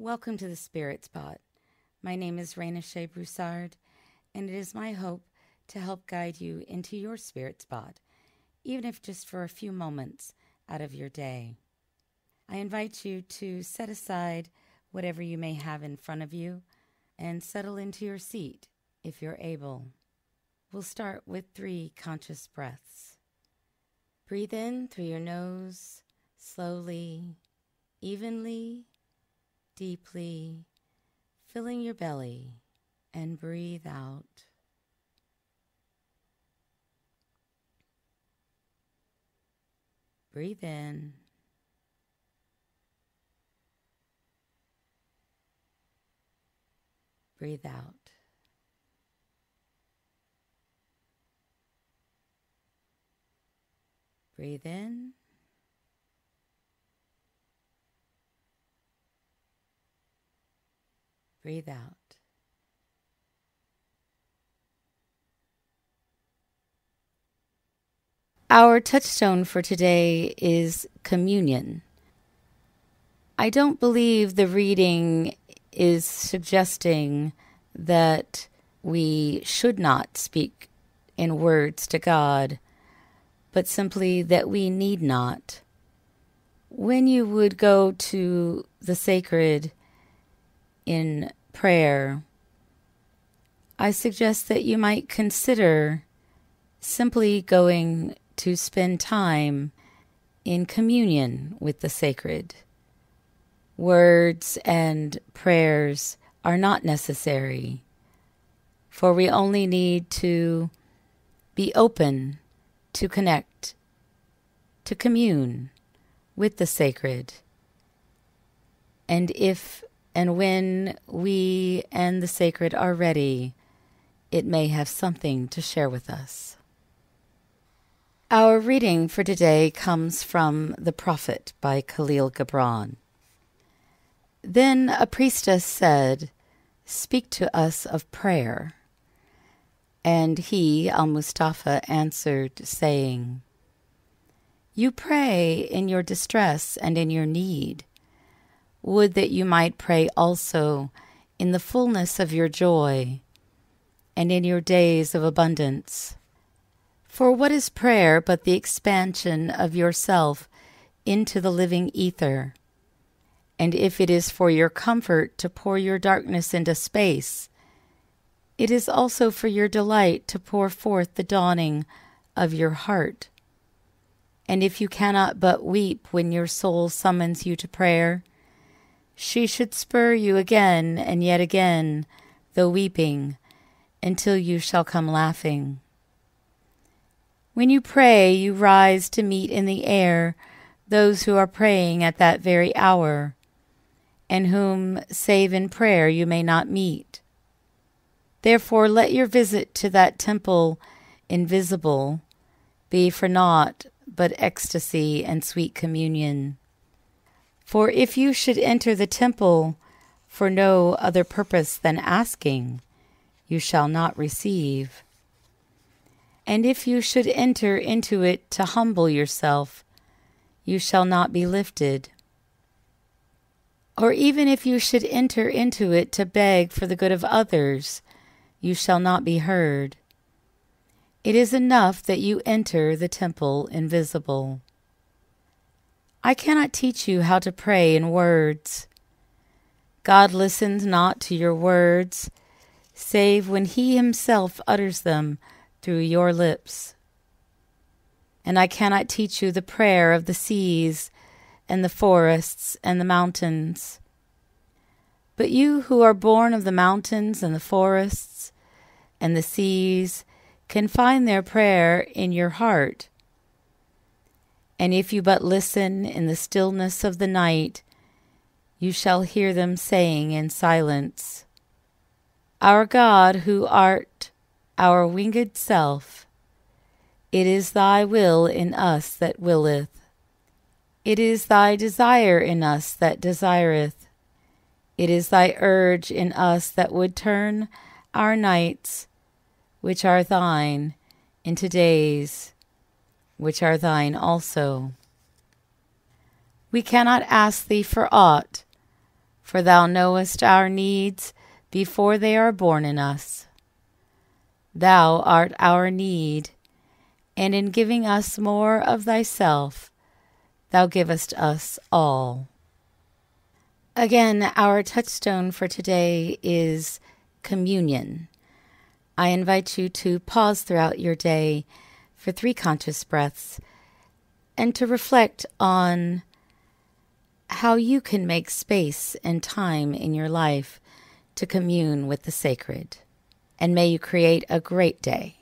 Welcome to the Spirit Spot. My name is Raina Shea Broussard, and it is my hope to help guide you into your spirit spot, even if just for a few moments out of your day. I invite you to set aside whatever you may have in front of you and settle into your seat if you're able. We'll start with 3 conscious breaths. Breathe in through your nose, slowly, evenly, deeply, filling your belly, and breathe out. Breathe in. Breathe out. Breathe in. Breathe out. Our touchstone for today is communion. I don't believe the reading is suggesting that we should not speak in words to God, but simply that we need not. When you would go to the sacred in prayer, I suggest that you might consider simply going to spend time in communion with the sacred. Words and prayers are not necessary, for we only need to be open to connect, to commune with the sacred. And if and when we and the sacred are ready, it may have something to share with us. Our reading for today comes from The Prophet by Kahlil Gibran. Then a priestess said, "Speak to us of prayer." And he, Al-Mustafa, answered, saying, "You pray in your distress and in your need. Would that you might pray also in the fullness of your joy and in your days of abundance. For what is prayer but the expansion of yourself into the living ether? And if it is for your comfort to pour your darkness into space, it is also for your delight to pour forth the dawning of your heart. And if you cannot but weep when your soul summons you to prayer, she should spur you again and yet again, though weeping, until you shall come laughing. When you pray, you rise to meet in the air those who are praying at that very hour, and whom, save in prayer, you may not meet. Therefore let your visit to that temple invisible be for naught but ecstasy and sweet communion. For if you should enter the temple for no other purpose than asking, you shall not receive. And if you should enter into it to humble yourself, you shall not be lifted. Or even if you should enter into it to beg for the good of others, you shall not be heard. It is enough that you enter the temple invisible. I cannot teach you how to pray in words. God listens not to your words, save when He Himself utters them through your lips. And I cannot teach you the prayer of the seas and the forests and the mountains. But you who are born of the mountains and the forests and the seas can find their prayer in your heart. And if you but listen in the stillness of the night, you shall hear them saying in silence, Our God, who art our winged self, it is thy will in us that willeth. It is thy desire in us that desireth. It is thy urge in us that would turn our nights, which are thine, into days, which are thine also. We cannot ask thee for aught, For thou knowest our needs before they are born in us. Thou art our need, and in giving us more of thyself, thou givest us all. Again, our touchstone for today is communion. I invite you to pause throughout your day for 3 conscious breaths and to reflect on how you can make space and time in your life to commune with the sacred. And may you create a great day.